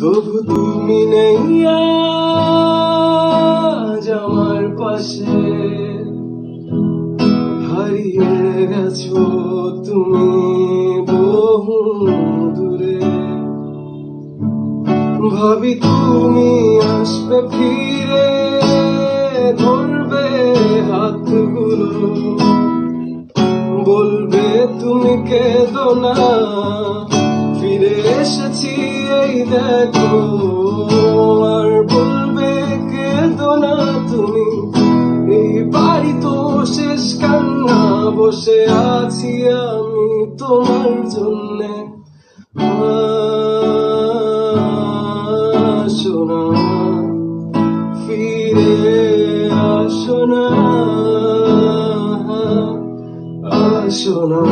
তবু তুমি নেই আজ আমার পাশে, হারিয়ে গেছো তুমি বহু দূরে। ভাবি তুমি আসবে ফিরে, ধরবে হাতগুলো, বলবে তুমি কেঁদো না, ফিরে এসেছি এই দেখো। আর বলবে কেঁদো না তুমি, এই বাড়ি তো শেষ কান্না, বসে আছি আমি তোমার জন্যে। আসো না, ফিরে আসো না, আসো না।